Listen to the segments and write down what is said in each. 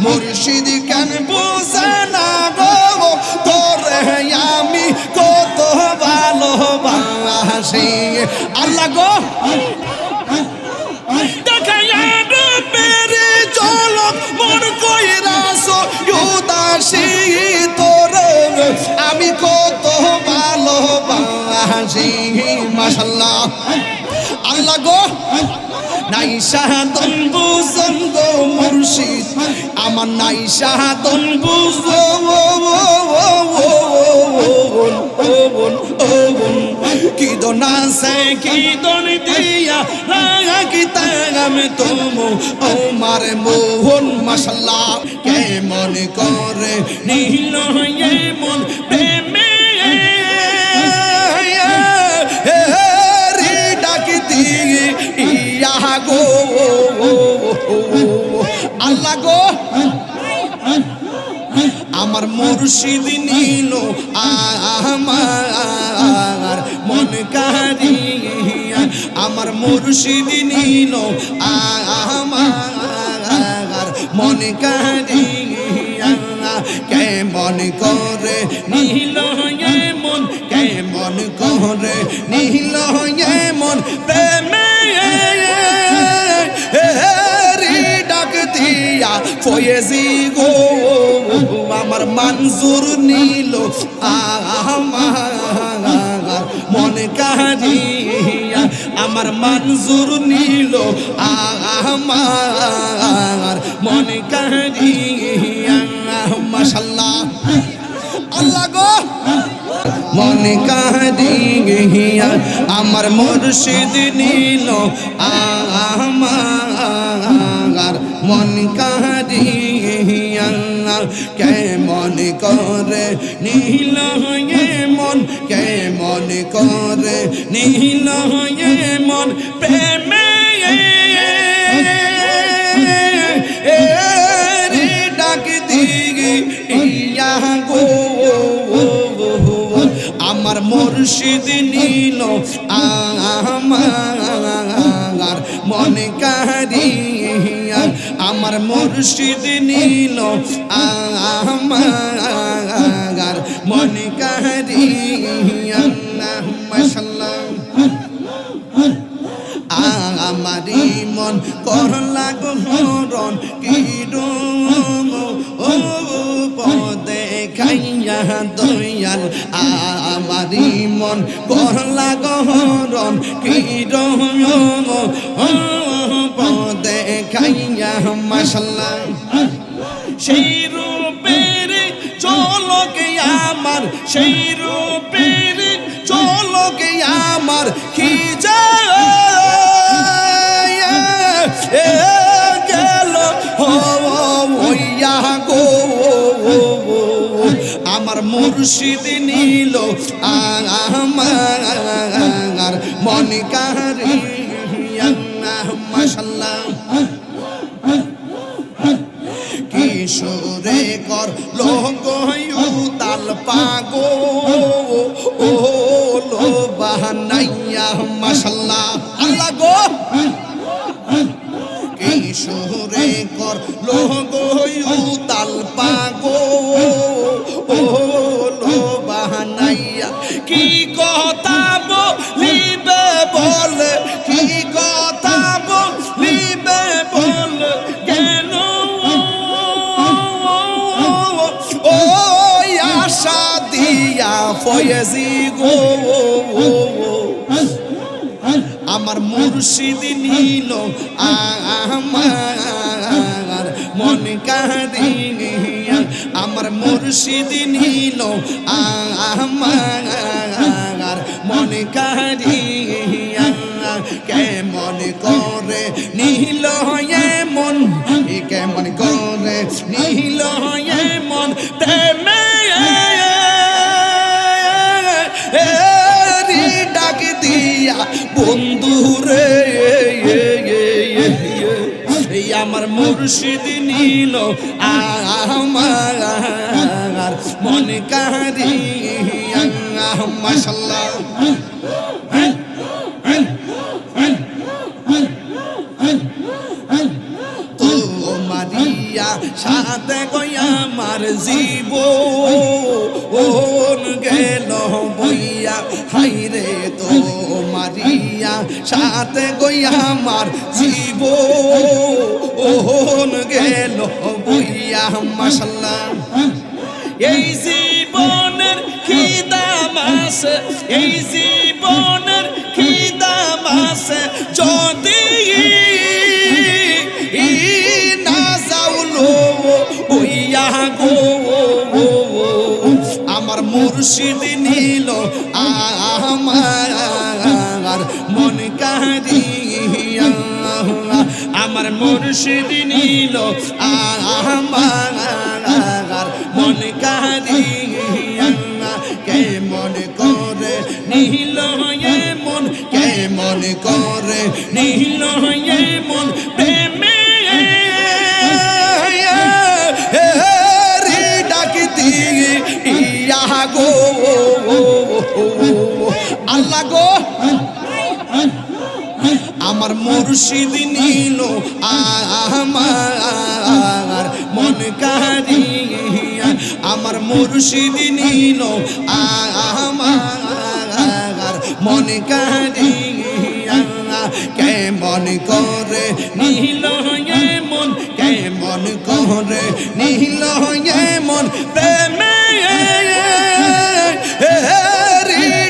মুর্শিদ কেন বুঝে না গো তোরে আমি কত ভালোবাসি আল্লাহ গো দেখাইয়া রূপের ঝলক মন কইরাছো উদাসী তোরে আমি কত ভালোবাসি মাশাআল্লাহ আল্লাহ গো নাই সাধন বুঝন গো মুর্শিদ আমার নাই সাধন বুঝো কি দন আছে কি দন দিয়া রাখিতাম তুমি আমার মোহন মাশাআল্লাহ কেমন করে নীল হয়ে মন প্রেমে গো আল্লাহ গো আমার মুর্শিদ নীল আমার মন কারিয়া আমার মুর্শিদ নীল আমার মন কারিয়া কেমন করে নীল মন কেমন করে নীল মন প্রেমে ডাক দিয়া ফয়েজি গো আমার মঞ্জুর নীল আমার মন কারিয়া আমার মঞ্জুর নীল আমার মন কারিয়া মাশাআল্লাহ আল্লাহ গো মন কারিয়া আমার মুর্শিদ নীল আমার মন কারিয়া কেমন করে নীল মন কেমন করে নীল মন প্রেমে ডাক দিয়া গো আমার মুর্শিদ নীল আমার মন কারিয়া আমার মুর্শিদ নীল আমার মন কারিয়া মাশাআল্লাহ আমারি মন করলা গো হরণ কি ও পদে খাইয়া দয়াল আমারি মন করলা গো হরণ কি পদে খাইয়া মাশাআল্লাহ সেই রূপের চলকে আমার সেই রূপের চলকে আমার কি গেল হইয়া গো আমার মুর্শিদ নীল আমার মন কারিয়া মাশাআল্লাহ কিশোরে কর লোক তাল পাগো ও লো বাহানাইয়া মাশাআল্লাহ আল্লাহ গো কিশোরে কর লোক তাল পাগো ও লো বাহানাইয়া কি কথা বলিবে বলে কি কথা বলিবে বলে কেন ও আশা দিয়া ফয়েজি গো আমার মুর্শিদ নীল আমার মন কারিয়া আমার মুর্শিদ নীল আমার মন কারিয়া কেমন করে নীল মন কেমন করে নীল মন প্রেমে ডাক দিয়া বন্ধুরে আমার মুর্শিদ নীল আমার মন কারিয়া মাশাআল্লাহ সাথে গই আমার জীবন গেল বইয়া হাইরে তো মারিয়া সাথে গই আমার জীবন গেল বইয়া মাশাআল্লাহ এই জীবনের কি দাম আছে এই জীবনের কি দাম আছে যদি না যাওলো বইয়া গো আমার মুর্শিদ নিল আমার মন কারিয়া আমার মুর্শিদ নিল আমার মন কারিয়া কেমন করে নিল মন কেমন করে নিল মন প্রেমে ডাক দিয়ে ইয়া গো আল্লাহ গো আমার মুর্শিদ নিল আমার মন কারিয়া আমার মুর্শিদ নিল আমার মন কারিয়া কেমন করে নিল মন কেমন করে নিল মন প্রেমে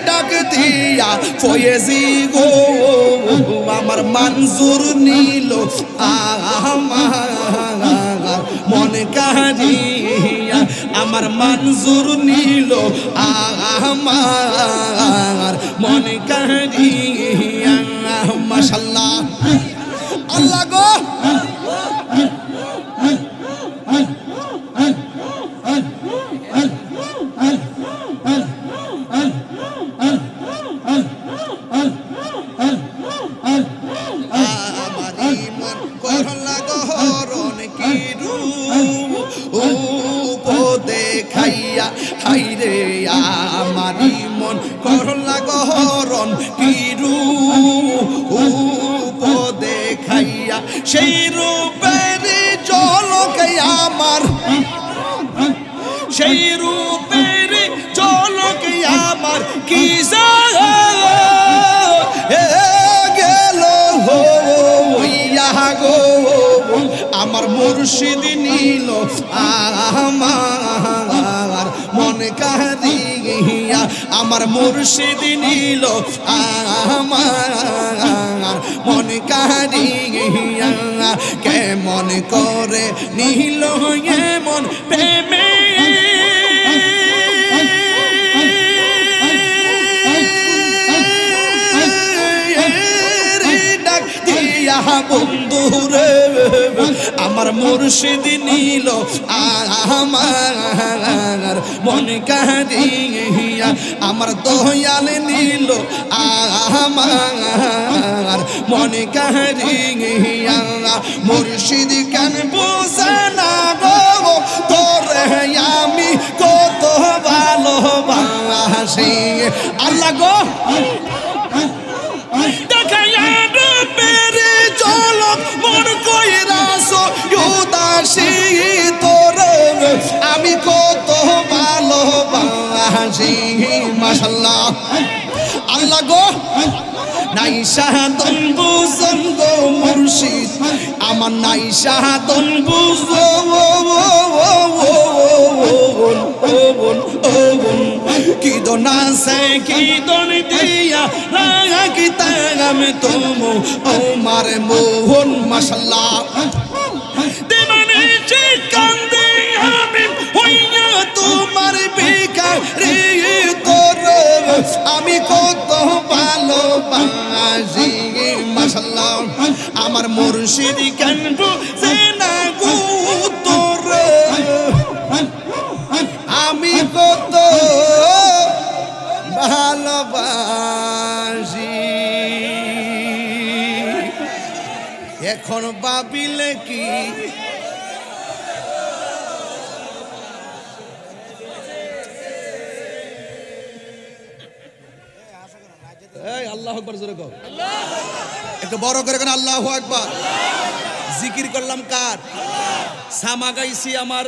ডাক দিয়া ফয়েজি গো আমার মঞ্জুর নিল আমার মন কারিয়া আমার মঞ্জুর নিল আমার মন কারিয়া মাশাআল্লাহ আল্লাহ গো দেখাইয়া হাইরে আমারি মন করলা গহরণ কি রূপ দেখাইয়া সেই রূপের ঝলকে আমার সেই রূপের ঝলকে আমার কি গেল গো আমার মুর্শিদ নিল আমার মন কারিয়া আমার মুর্শিদ নিল আমার মন কারিয়া কেমন করে নিল মন প্রেমে বন্ধুরে আমার মুর্শিদ নিল আমার মন কারিয়া আমার দয়াল নিল আমার মন কারিয়া মুর্শিদ কেন বোঝে না গো তোরে আমি কত ভালোবাসি আল্লাহ গো আমি কত ভালোবাসি মাশাআল্লাহ আল্লাহ গো নাই সাধন বুঝন গো মুর্শিদ আমার নাই সাধন বুঝন কি দন আছে কি দন দিয়া রাখি তাম তুমি ও মারে মোহন মাশাআল্লাহ দেবানে কান্দে আমি হইয়া তোমার ভিখারি তোর আমি কত ভালোবাসি মাশাআল্লাহ আমার মুর্শিদ কেন বুঝে না গো তোর আমি কত ভালোবাসি এখন ভাবিলে কি আল্লাহু আকবার জোরে কও একটু বড় করে কেন আল্লাহু আকবার জিকির করলাম কার সামা গাইছি আমার